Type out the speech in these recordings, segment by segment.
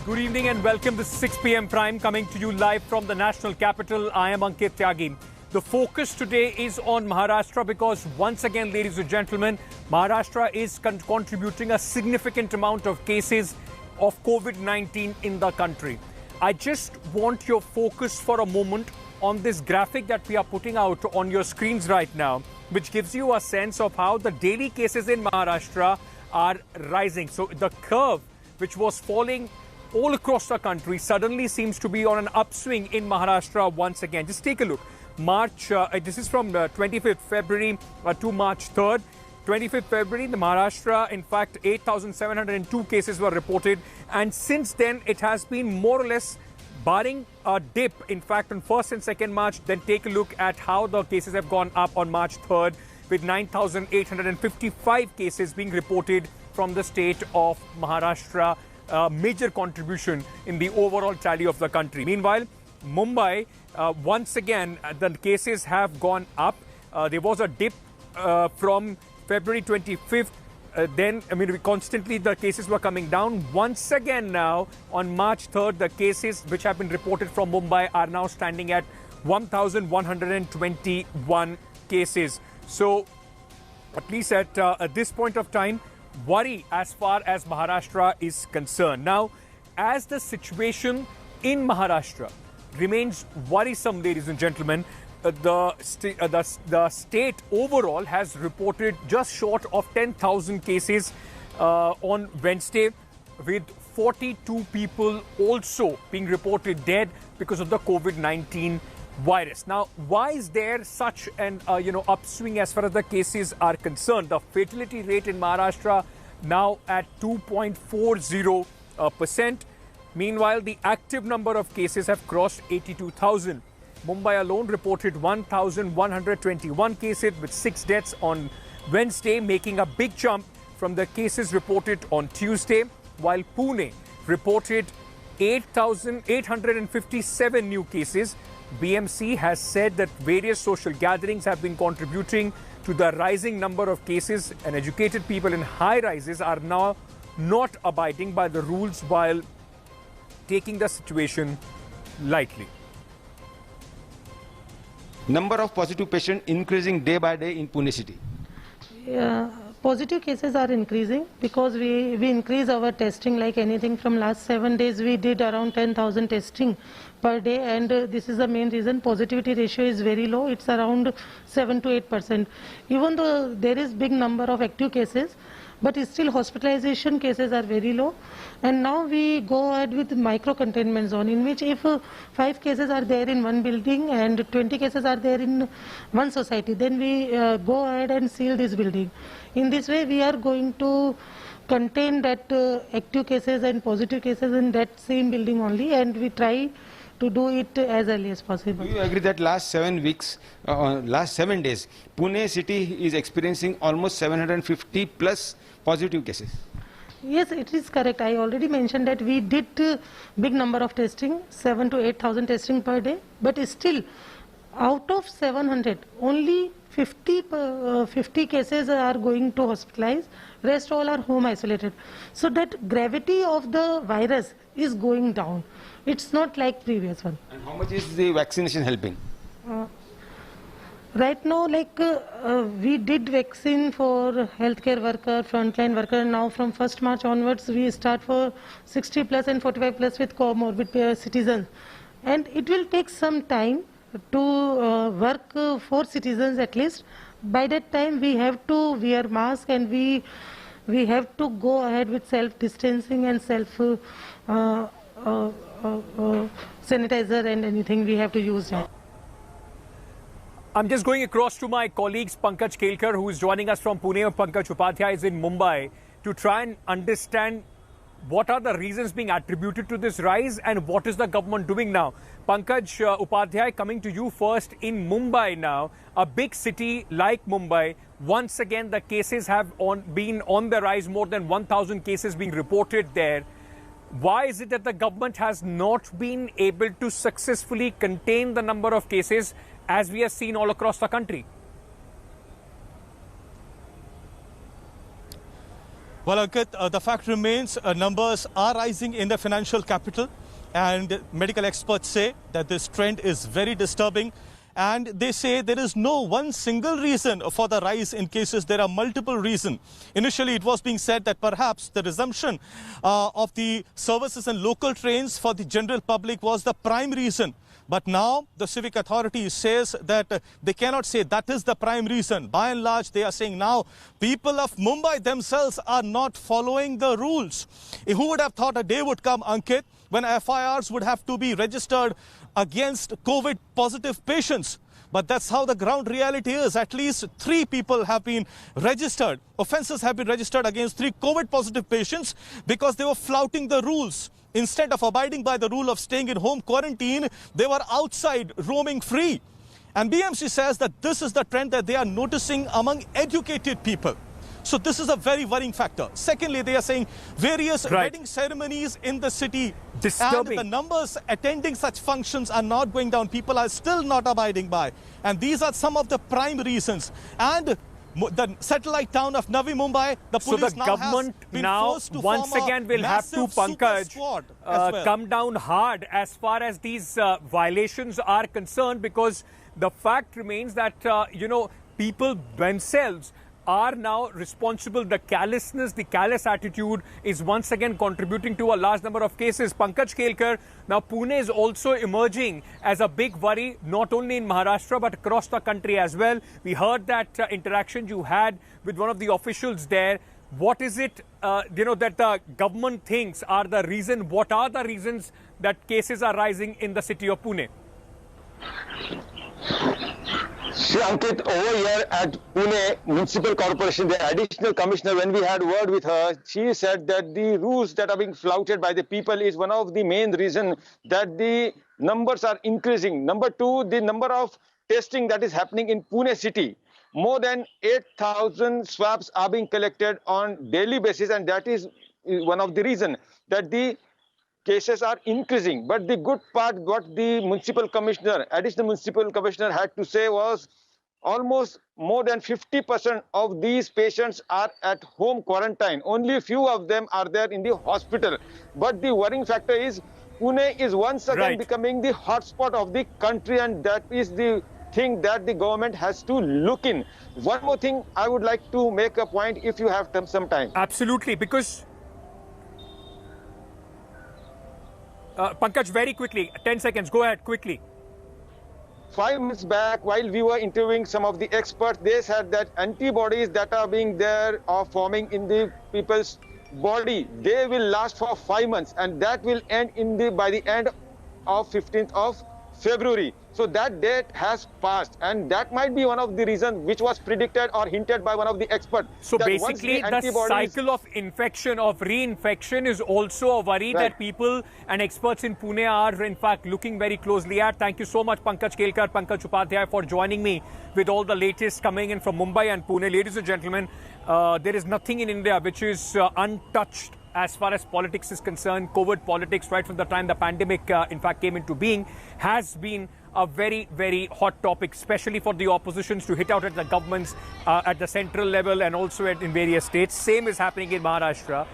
Good evening and welcome to 6 p.m. Prime, coming to you live from the national capital. I am Ankit Tyagi. The focus today is on Maharashtra because once again, ladies and gentlemen, Maharashtra is contributing a significant amount of cases of COVID-19 in the country. I just want your focus for a moment on this graphic that we are putting out on your screens right now, which gives you a sense of how the daily cases in Maharashtra are rising. So the curve, which was falling all across the country, suddenly seems to be on an upswing in Maharashtra once again. Just take a look. This is from 25th February to March 3rd. 25th February, the Maharashtra, in fact, 8,702 cases were reported. And since then, it has been more or less barring a dip, in fact, on 1st and 2nd March. Then take a look at how the cases have gone up on March 3rd, with 9,855 cases being reported from the state of Maharashtra. Major contribution in the overall tally of the country. Meanwhile, Mumbai, once again, the cases have gone up. There was a dip from February 25th. Constantly the cases were coming down. Once again now, on March 3rd, the cases which have been reported from Mumbai are now standing at 1,121 cases. So, at least at this point of time, worry as far as Maharashtra is concerned. Now, as the situation in Maharashtra remains worrisome, ladies and gentlemen, the state overall has reported just short of 10,000 cases on Wednesday, with 42 people also being reported dead because of the COVID-19 virus. Now, why is there such an upswing as far as the cases are concerned? The fatality rate in Maharashtra now at 2.40%. Meanwhile, the active number of cases have crossed 82,000. Mumbai alone reported 1,121 cases with 6 deaths on Wednesday, making a big jump from the cases reported on Tuesday, while Pune reported 8,857 new cases. BMC has said that various social gatherings have been contributing to the rising number of cases, and educated people in high rises are now not abiding by the rules while taking the situation lightly. Number of positive patients increasing day by day in Pune city. Yeah, positive cases are increasing because we increase our testing like anything. From last 7 days we did around 10,000 testing per day, and this is the main reason. Positivity ratio is very low. It's around 7 to 8%. Even though there is big number of active cases, but still hospitalization cases are very low. And now we go ahead with micro containment zone, in which if 5 cases are there in one building and 20 cases are there in one society, then we go ahead and seal this building. In this way, we are going to contain that active cases and positive cases in that same building only, and we try to do it as early as possible. Do you agree that last 7 days, Pune city is experiencing almost 750 plus positive cases? Yes, it is correct. I already mentioned that we did big number of testing, 7 to 8,000 testing per day, but still out of 700, only 50 cases are going to hospitalize, rest all are home isolated. So that gravity of the virus is going down. It's not like previous one. And how much is the vaccination helping? Right now, we did vaccine for healthcare worker, frontline worker. Now from 1st March onwards, we start for 60 plus and 45 plus with comorbid citizens. And it will take some time to work for citizens at least. By that time, we have to wear mask, and we have to go ahead with self-distancing and sanitizer and anything we have to use now. I'm just going across to my colleagues Pankaj Kelkar, who is joining us from Pune. Pankaj Upadhyay is in Mumbai, to try and understand what are the reasons being attributed to this rise and what is the government doing now. Pankaj Upadhyay, coming to you first in Mumbai now, a big city like Mumbai. Once again, the cases have been on the rise, more than 1,000 cases being reported there. Why is it that the government has not been able to successfully contain the number of cases as we have seen all across the country? Well, Ankit, the fact remains numbers are rising in the financial capital, and medical experts say that this trend is very disturbing. And they say there is no one single reason for the rise in cases. There are multiple reasons. Initially, it was being said that perhaps the resumption of the services and local trains for the general public was the prime reason. But now the civic authority says that they cannot say that is the prime reason. By and large, they are saying now people of Mumbai themselves are not following the rules. Who would have thought a day would come, Ankit, when FIRs would have to be registered against COVID positive patients? But that's how the ground reality is. At least 3 people have been registered. Offences have been registered against 3 COVID positive patients because they were flouting the rules. Instead of abiding by the rule of staying in home quarantine, they were outside roaming free. And BMC says that this is the trend that they are noticing among educated people. So this is a very worrying factor. Secondly, they are saying various wedding ceremonies in the city. Disturbing. And the numbers attending such functions are not going down. People are still not abiding by. And these are some of the prime reasons. And the satellite town of Navi Mumbai, the police so the government now once again will have to, Pankaj, come down hard as far as these violations are concerned, because the fact remains that, people themselves are now responsible. The callousness, the callous attitude is once again contributing to a large number of cases. Pankaj Kelkar, now Pune is also emerging as a big worry, not only in Maharashtra but across the country as well. We heard that interaction you had with one of the officials there. What is it, that the government thinks are the reason? What are the reasons that cases are rising in the city of Pune? See, Ankit, over here at Pune Municipal Corporation, the additional commissioner, when we had word with her, she said that the rules that are being flouted by the people is one of the main reasons that the numbers are increasing. Number 2, the number of testing that is happening in Pune city. More than 8,000 swabs are being collected on daily basis, and that is one of the reasons that the cases are increasing. But the good part, what the additional municipal commissioner had to say was almost more than 50% of these patients are at home quarantine. Only a few of them are there in the hospital. But the worrying factor is Pune is once again becoming the hotspot of the country, and that is the thing that the government has to look in. One more thing I would like to make a point if you have some time. Absolutely, because Pankaj, very quickly, 10 seconds, go ahead, quickly. 5 minutes back, while we were interviewing some of the experts, they said that antibodies that are being there or forming in the people's body, they will last for 5 months, and that will end by the end of 15th of February. So that date has passed, and that might be one of the reasons which was predicted or hinted by one of the experts. So basically the cycle of infection, of reinfection is also a worry that people and experts in Pune are in fact looking very closely at. Thank you so much, Pankaj Kelkar, Pankaj Upadhyay, for joining me with all the latest coming in from Mumbai and Pune. Ladies and gentlemen, there is nothing in India which is untouched as far as politics is concerned. COVID politics, right from the time the pandemic in fact came into being, has been a very, very hot topic, especially for the oppositions to hit out at the governments at the central level and also in various states. Same is happening in Maharashtra.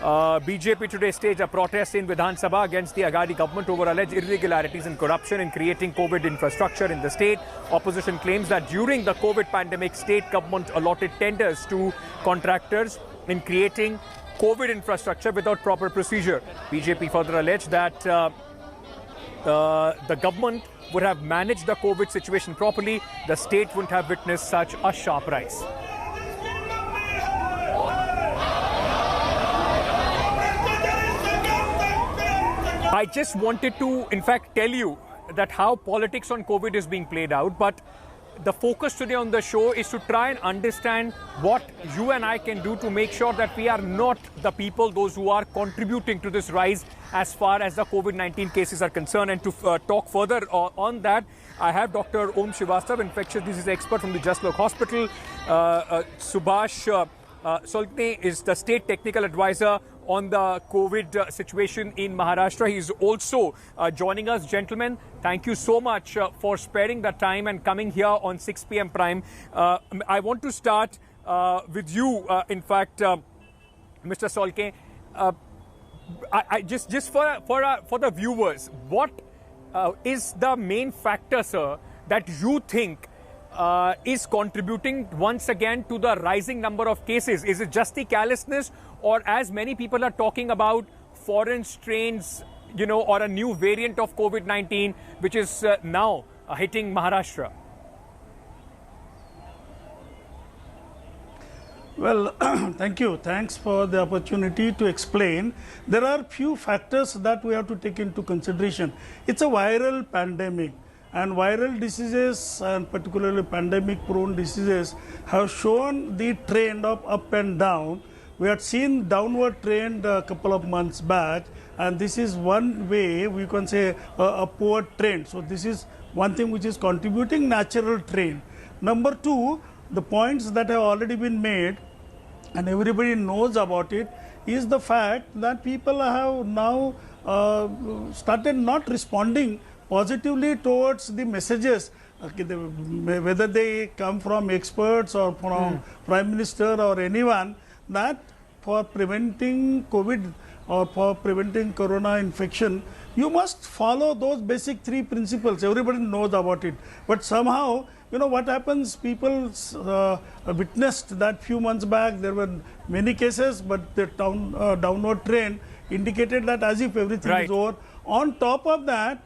BJP today staged a protest in Vidhan Sabha against the Aghadi government over alleged irregularities and corruption in creating COVID infrastructure in the state. Opposition claims that during the COVID pandemic, state government allotted tenders to contractors in creating COVID infrastructure without proper procedure. BJP further alleged that the government would have managed the COVID situation properly, the state wouldn't have witnessed such a sharp rise. I just wanted to, in fact, tell you that how politics on COVID is being played out, but the focus today on the show is to try and understand what you and I can do to make sure that we are not the people, those who are contributing to this rise as far as the COVID-19 cases are concerned. And to talk further on that, I have Dr. Om Srivastava, infectious disease expert from the Jaslok Hospital. Subhash Solkne is the state technical advisor on the COVID situation in Maharashtra. He's also joining us. Gentlemen, thank you so much for sparing the time and coming here on 6 p.m. Prime. I want to start with you, in fact, Mr. Solke, just for the viewers, what is the main factor, sir, that you think is contributing once again to the rising number of cases? Is it just the carelessness, or as many people are talking about foreign strains, or a new variant of COVID-19 which is now hitting Maharashtra? Well, thank you. Thanks for the opportunity to explain. There are few factors that we have to take into consideration. It's a viral pandemic, and viral diseases, and particularly pandemic-prone diseases, have shown the trend of up and down. We had seen downward trend a couple of months back, and this is one way we can say a upward trend. So this is one thing which is contributing, natural trend. Number two, the points that have already been made and everybody knows about it is the fact that people have now started not responding positively towards the messages, whether they come from experts or from Prime Minister or anyone, that for preventing COVID or for preventing corona infection, you must follow those basic three principles. Everybody knows about it. But somehow, what happens, people witnessed that few months back there were many cases, but the downward trend indicated that as if everything is over. On top of that,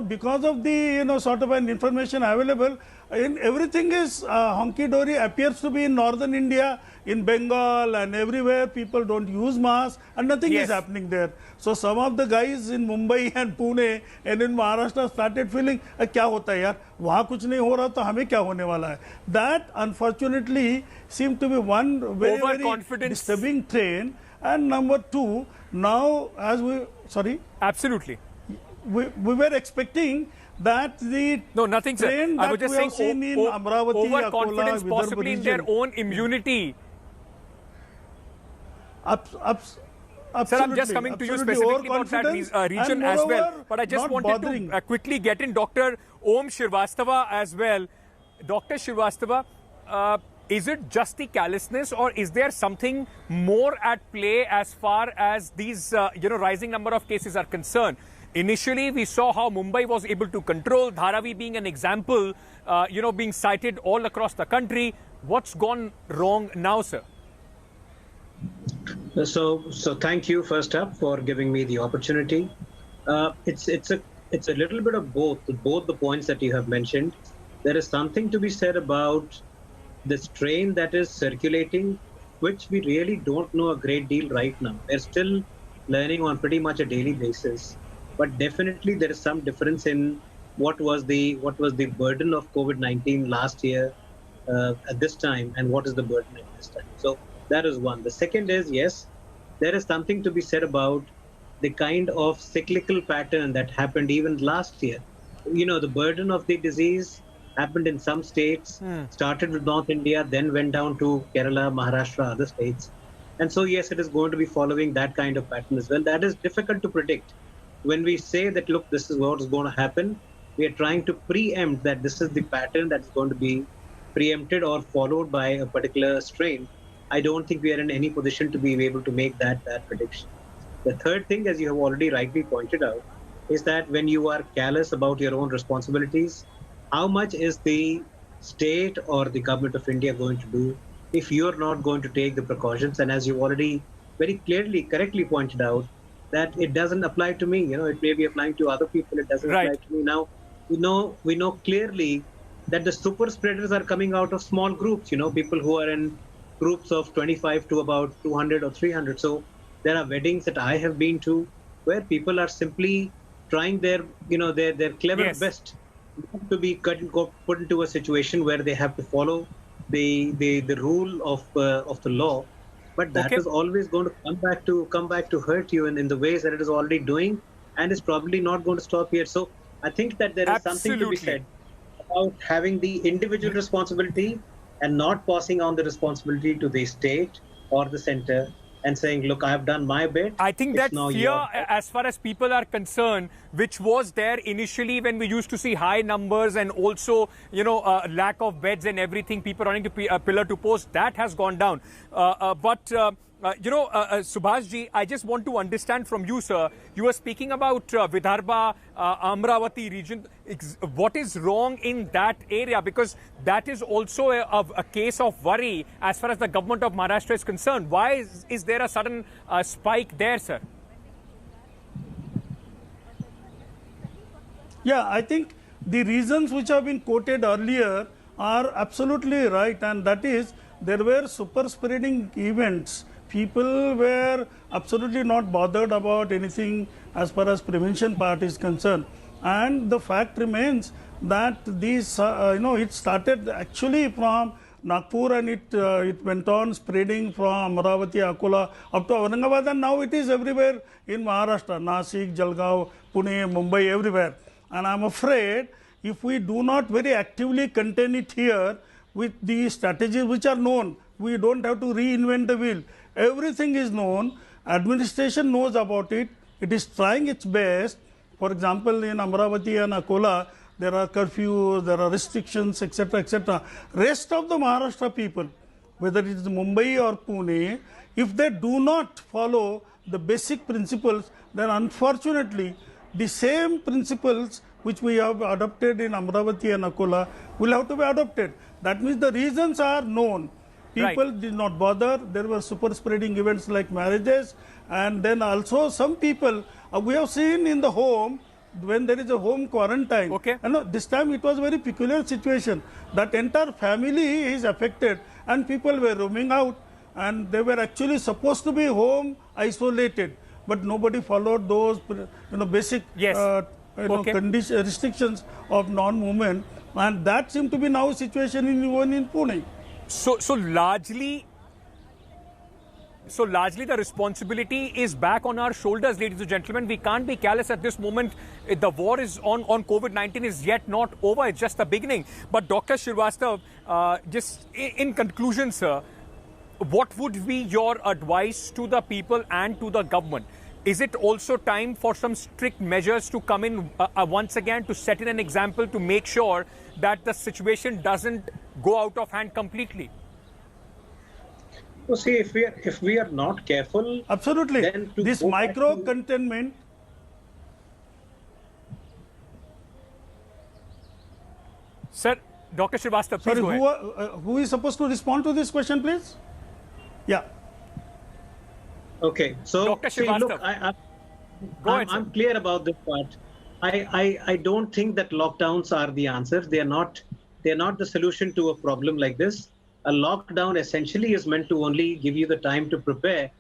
because of the sort of an information available, everything is honky-dory, appears to be in northern India, in Bengal and everywhere people don't use masks and nothing is happening there. So some of the guys in Mumbai and Pune and in Maharashtra started feeling, क्या होता है यार, वहाँ कुछ नहीं हो रहा तो हमें क्या होने वाला है. That unfortunately seemed to be one very disturbing trend. And number two, now as we, sorry? Absolutely. We were expecting that the nothing, sir. I was just saying overconfidence, Akola, possibly in their own immunity. Sir, I'm just coming to you specifically about that region as well. But I just wanted to quickly get in Dr. Om Shrivastava as well. Dr. Shrivastava, is it just the callousness, or is there something more at play as far as these rising number of cases are concerned? Initially, we saw how Mumbai was able to control, Dharavi being an example, being cited all across the country. What's gone wrong now, sir? So thank you first up for giving me the opportunity. It's a little bit of both the points that you have mentioned. There is something to be said about the strain that is circulating, which we really don't know a great deal right now. We're still learning on pretty much a daily basis. But definitely there is some difference in what was the burden of COVID-19 last year at this time and what is the burden at this time. So that is one. The second is, yes, there is something to be said about the kind of cyclical pattern that happened even last year. The burden of the disease happened in some states, started with North India, then went down to Kerala, Maharashtra, other states. And so, yes, it is going to be following that kind of pattern as well. That is difficult to predict. When we say that, look, this is what is going to happen, we are trying to preempt that this is the pattern that is going to be preempted or followed by a particular strain. I don't think we are in any position to be able to make that prediction. The third thing, as you have already rightly pointed out, is that when you are callous about your own responsibilities, how much is the state or the government of India going to do if you're not going to take the precautions? And as you already very clearly, correctly pointed out, that it doesn't apply to me. It may be applying to other people. It doesn't apply to me. Now, we know clearly that the super spreaders are coming out of small groups. People who are in groups of 25 to about 200 or 300. So there are weddings that I have been to where people are simply trying their clever best not to be put into a situation where they have to follow the rule of the law. But that is always going to come back to hurt you in the ways that it is already doing, and is probably not going to stop here. So I think that there is something to be said about having the individual responsibility and not passing on the responsibility to the state or the center and saying, look, I have done my bit. I think that fear, as far as people are concerned, which was there initially when we used to see high numbers and also, lack of beds and everything, people running to pillar to post, that has gone down. But Subhash ji, I just want to understand from you, sir. You were speaking about Vidarbha, Amravati region. What is wrong in that area? Because that is also a case of worry as far as the government of Maharashtra is concerned. Why is there a sudden spike there, sir? Yeah, I think the reasons which have been quoted earlier are absolutely right, and that is there were super spreading events. People were absolutely not bothered about anything as far as prevention part is concerned, and the fact remains that these it started actually from Nagpur, and it went on spreading from Amravati, Akola up to Aurangabad, and now it is everywhere in Maharashtra, Nasik, Jalgaon, Pune, Mumbai, everywhere. And I am afraid if we do not very actively contain it here with the strategies which are known, we don't have to reinvent the wheel. Everything is known, administration knows about it, it is trying its best. For example, in Amravati and Akola, there are curfews, there are restrictions, etc., etc. Rest of the Maharashtra people, whether it is Mumbai or Pune, if they do not follow the basic principles, then unfortunately, the same principles which we have adopted in Amravati and Akola will have to be adopted. That means the reasons are known. People did not bother. There were super spreading events like marriages, and then also some people we have seen in the home when there is a home quarantine. Okay. And this time it was a very peculiar situation. That entire family is affected, and people were roaming out, and they were actually supposed to be home isolated, but nobody followed those basic restrictions of non-movement, and that seemed to be now a situation even in Pune. So largely the responsibility is back on our shoulders, ladies and gentlemen. We can't be careless at this moment. The war is on COVID-19 is yet not over. It's just the beginning. But Dr. Srivastava, just in conclusion, sir, what would be your advice to the people and to the government? Is it also time for some strict measures to come in once again to set in an example to make sure that the situation doesn't go out of hand completely? So see, if we are not careful, absolutely, then this micro containment. Sir, Dr. Srivastava, please go ahead. Who is supposed to respond to this question, please? Yeah. Okay, so Dr. Srivastava, look, I'm clear about this part. I don't think that lockdowns are the answer. They are not the solution to a problem like this. A lockdown essentially is meant to only give you the time to prepare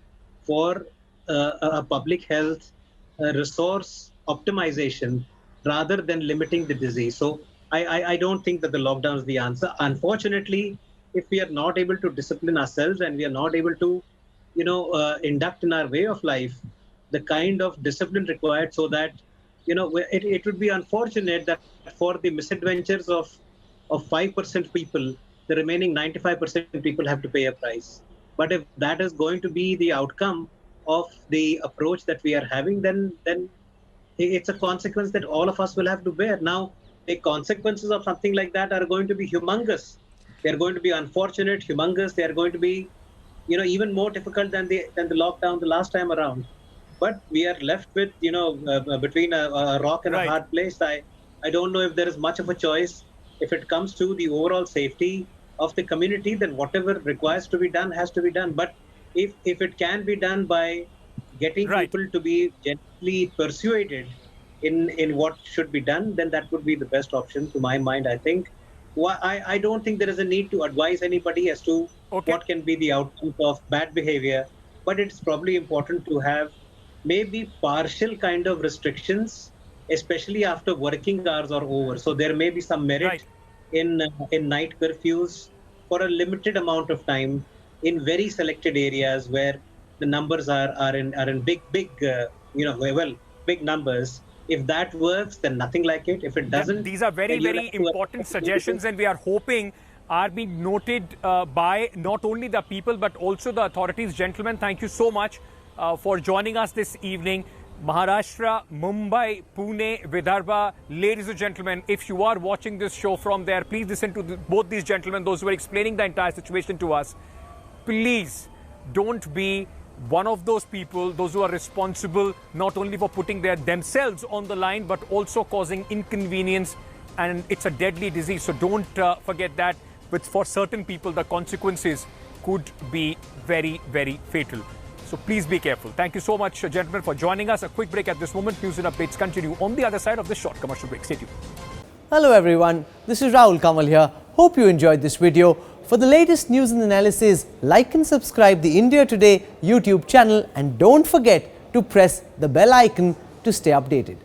for a public health resource optimization rather than limiting the disease. So I don't think that the lockdown is the answer. Unfortunately, if we are not able to discipline ourselves and we are not able to induct in our way of life the kind of discipline required, so that it would be unfortunate that for the misadventures of 5% people, the remaining 95% people have to pay a price. But if that is going to be the outcome of the approach that we are having, then it's a consequence that all of us will have to bear. Now, the consequences of something like that are going to be humongous. They are going to be unfortunate, humongous. They are going to be even more difficult than the lockdown the last time around. But we are left with between a rock and a hard place. I don't know if there is much of a choice. If it comes to the overall safety of the community, then whatever requires to be done has to be done. But if it can be done by getting people to be gently persuaded in what should be done, then that would be the best option to my mind, I think. I don't think there is a need to advise anybody as to what can be the outcomes of bad behavior, but it's probably important to have maybe partial kind of restrictions, especially after working hours are over. So there may be some merit in night curfews for a limited amount of time in very selected areas where the numbers are in big numbers. If that works, then nothing like it. If it doesn't, these are very, very important suggestions, and we are hoping are being noted by not only the people but also the authorities. Gentlemen, thank you so much for joining us this evening. Maharashtra, Mumbai, Pune, Vidarbha. Ladies and gentlemen, if you are watching this show from there, please listen to both these gentlemen, those who are explaining the entire situation to us. Please don't be one of those people, those who are responsible not only for putting themselves on the line, but also causing inconvenience. And it's a deadly disease. So don't forget that. But for certain people, the consequences could be very, very fatal. So please be careful. Thank you so much, gentlemen, for joining us. A quick break at this moment. News and updates continue on the other side of this short commercial break. Stay tuned. Hello everyone, this is Rahul Kamal here. Hope you enjoyed this video. For the latest news and analysis, like and subscribe the India Today YouTube channel, and don't forget to press the bell icon to stay updated.